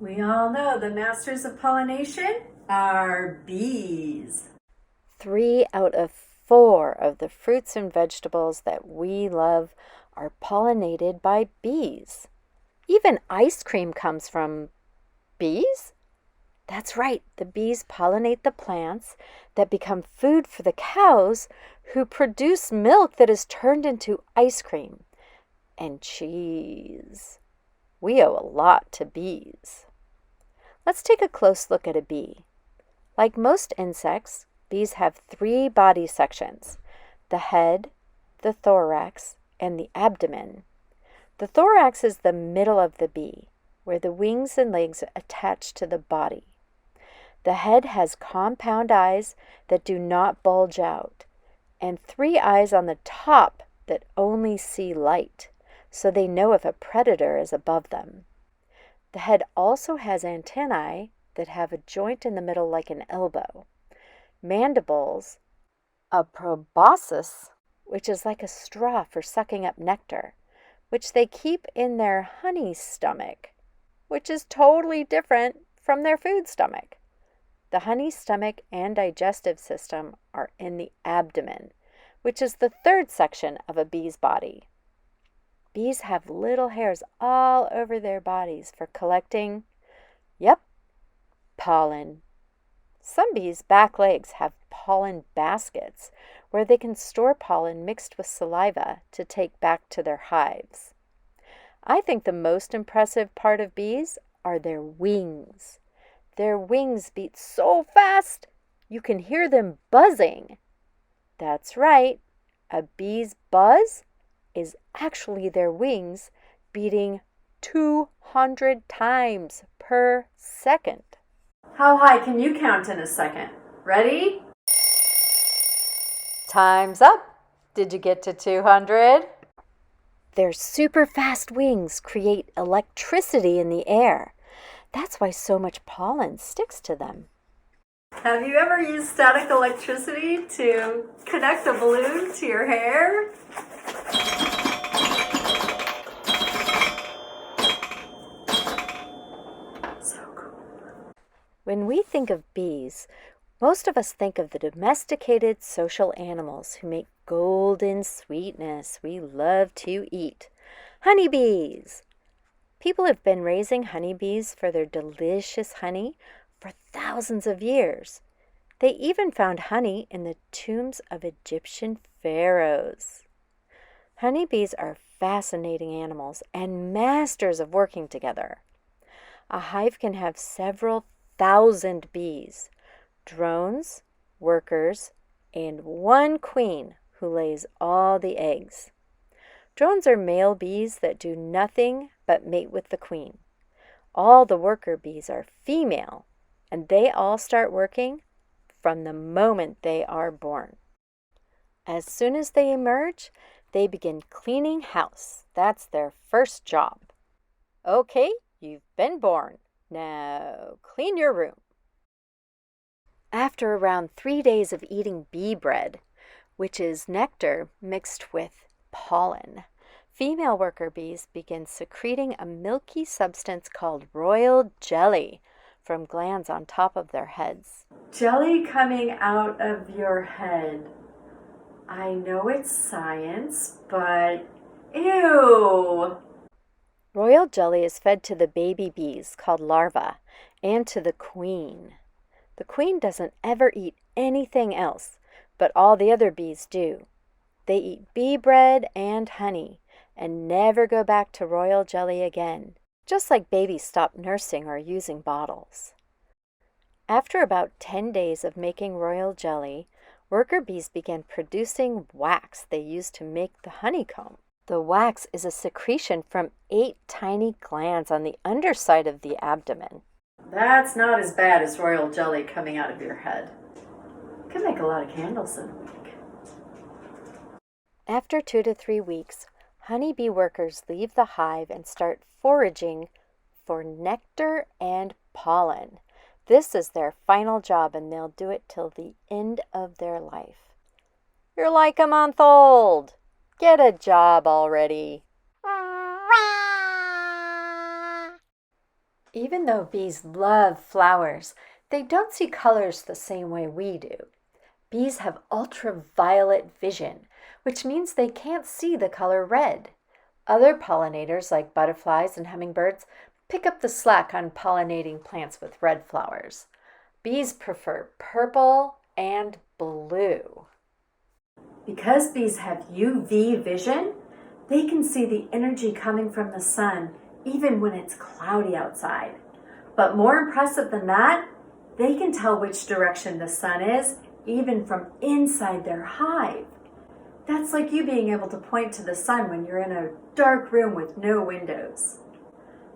We all know the masters of pollination are bees. 3 out of 4 of the fruits and vegetables that we love are pollinated by bees. Even ice cream comes from bees? That's right, the bees pollinate the plants that become food for the cows who produce milk that is turned into ice cream and cheese. We owe a lot to bees. Let's take a close look at a bee. Like most insects, bees have 3 body sections: the head, the thorax, and the abdomen. The thorax is the middle of the bee, where the wings and legs attach to the body. The head has compound eyes that do not bulge out, and 3 eyes on the top that only see light, so they know if a predator is above them. The head also has antennae that have a joint in the middle like an elbow, mandibles, a proboscis, which is like a straw for sucking up nectar, which they keep in their honey stomach, which is totally different from their food stomach. The honey stomach and digestive system are in the abdomen, which is the 3rd section of a bee's body. Bees have little hairs all over their bodies for collecting, yep, pollen. Some bees' back legs have pollen baskets where they can store pollen mixed with saliva to take back to their hives. I think the most impressive part of bees are their wings. Their wings beat so fast you can hear them buzzing. That's right, a bee's buzz is actually their wings beating 200 times per second. How high can you count in a second? Ready? Time's up. Did you get to 200? Their super fast wings create electricity in the air. That's why so much pollen sticks to them. Have you ever used static electricity to connect a balloon to your hair? So cool. When we think of bees, most of us think of the domesticated social animals who make golden sweetness we love to eat. Honeybees! People have been raising honeybees for their delicious honey for thousands of years. They even found honey in the tombs of Egyptian pharaohs. Honeybees are fascinating animals and masters of working together. A hive can have several thousand bees, drones, workers, and one queen who lays all the eggs. Drones are male bees that do nothing but mate with the queen. All the worker bees are female, and they all start working from the moment they are born. As soon as they emerge, they begin cleaning house. That's their first job. Okay, you've been born. Now clean your room. After around 3 days of eating bee bread, which is nectar mixed with pollen, female worker bees begin secreting a milky substance called royal jelly from glands on top of their heads. Jelly coming out of your head. I know it's science, but ew! Royal jelly is fed to the baby bees, called larvae, and to the queen. The queen doesn't ever eat anything else, but all the other bees do. They eat bee bread and honey and never go back to royal jelly again, just like babies stop nursing or using bottles. After about 10 days of making royal jelly, worker bees began producing wax they use to make the honeycomb. The wax is a secretion from 8 tiny glands on the underside of the abdomen. That's not as bad as royal jelly coming out of your head. You can make a lot of candles in a week. After 2 to 3 weeks, honeybee workers leave the hive and start foraging for nectar and pollen. This is their final job, and they'll do it till the end of their life. You're like a month old. Get a job already. Even though bees love flowers, they don't see colors the same way we do. Bees have ultraviolet vision, which means they can't see the color red. Other pollinators, like butterflies and hummingbirds, pick up the slack on pollinating plants with red flowers. Bees prefer purple and blue. Because bees have UV vision, they can see the energy coming from the sun even when it's cloudy outside. But more impressive than that, they can tell which direction the sun is even from inside their hive. That's like you being able to point to the sun when you're in a dark room with no windows.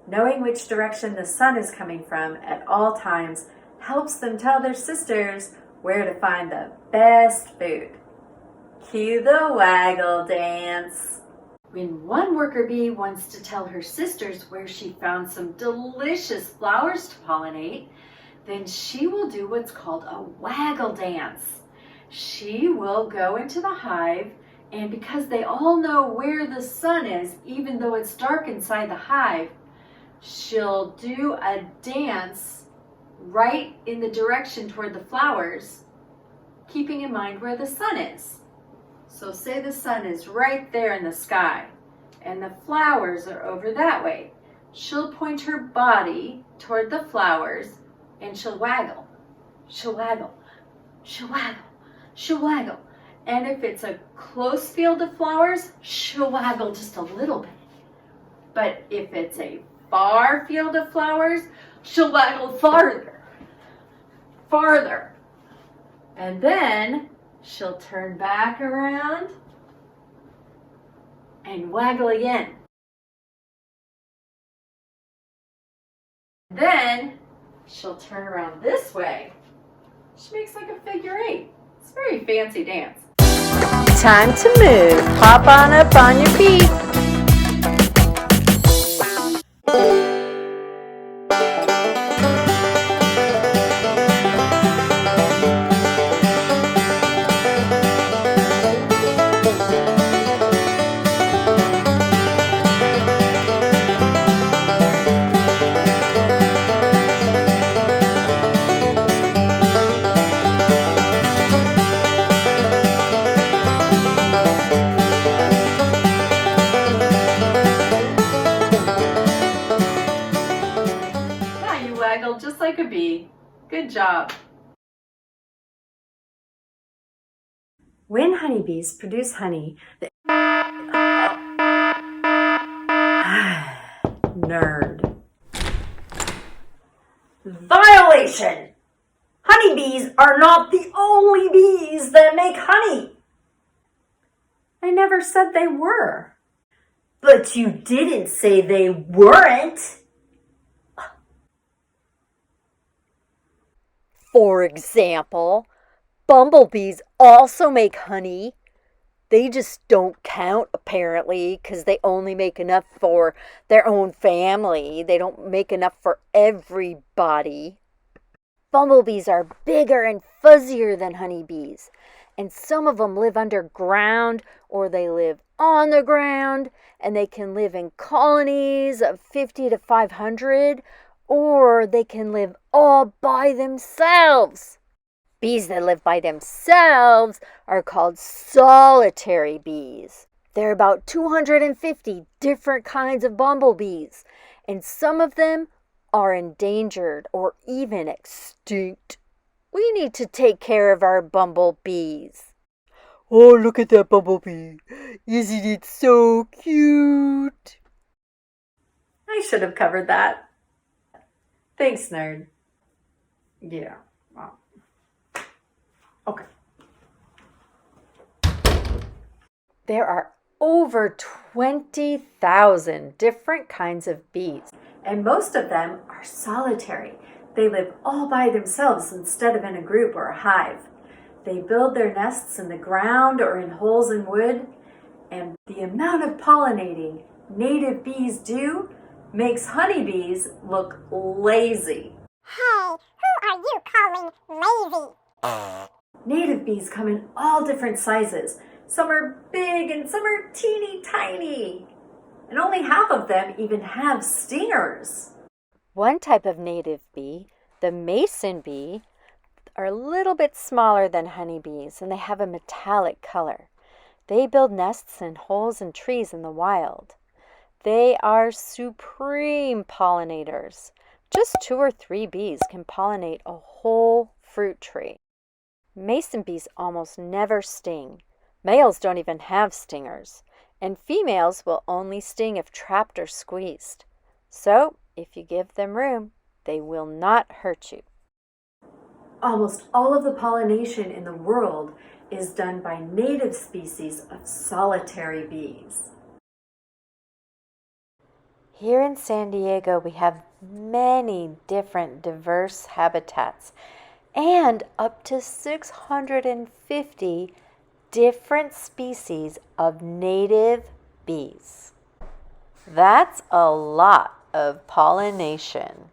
Knowing which direction the sun is coming from at all times helps them tell their sisters where to find the best food. Cue the waggle dance. When one worker bee wants to tell her sisters where she found some delicious flowers to pollinate, then she will do what's called a waggle dance. She will go into the hive, and because they all know where the sun is, even though it's dark inside the hive, she'll do a dance right in the direction toward the flowers, keeping in mind where the sun is. So say the sun is right there in the sky, and the flowers are over that way. She'll point her body toward the flowers, and she'll waggle. She'll waggle. She'll waggle. She'll waggle. And if it's a close field of flowers, she'll waggle just a little bit. But if it's a far field of flowers, she'll waggle farther. Farther. And then she'll turn back around and waggle again. Then she'll turn around this way. She makes like a figure 8. It's a very fancy dance. Time to move. Hop on up on your feet. Just like a bee. Good job. When honeybees produce honey, nerd. Violation! Honeybees are not the only bees that make honey. I never said they were. But you didn't say they weren't. For example, bumblebees also make honey. They just don't count, apparently, because they only make enough for their own family. They don't make enough for everybody. Bumblebees are bigger and fuzzier than honeybees, and some of them live underground or they live on the ground, and they can live in colonies of 50 to 500, or they can live all by themselves. Bees that live by themselves are called solitary bees. There are about 250 different kinds of bumblebees, and some of them are endangered or even extinct. We need to take care of our bumblebees. Oh, look at that bumblebee. Isn't it so cute? I should have covered that. Thanks, nerd. Yeah. Wow. Okay. There are over 20,000 different kinds of bees, and most of them are solitary. They live all by themselves instead of in a group or a hive. They build their nests in the ground or in holes in wood, and the amount of pollinating native bees do makes honeybees look lazy. Hey, who are you calling lazy? Native bees come in all different sizes. Some are big and some are teeny tiny. And only half of them even have stingers. One type of native bee, the mason bee, are a little bit smaller than honeybees and they have a metallic color. They build nests in holes in trees in the wild. They are supreme pollinators. Just 2 or 3 bees can pollinate a whole fruit tree. Mason bees almost never sting. Males don't even have stingers, and females will only sting if trapped or squeezed. So, if you give them room, they will not hurt you. Almost all of the pollination in the world is done by native species of solitary bees. Here in San Diego, we have many different diverse habitats and up to 650 different species of native bees. That's a lot of pollination.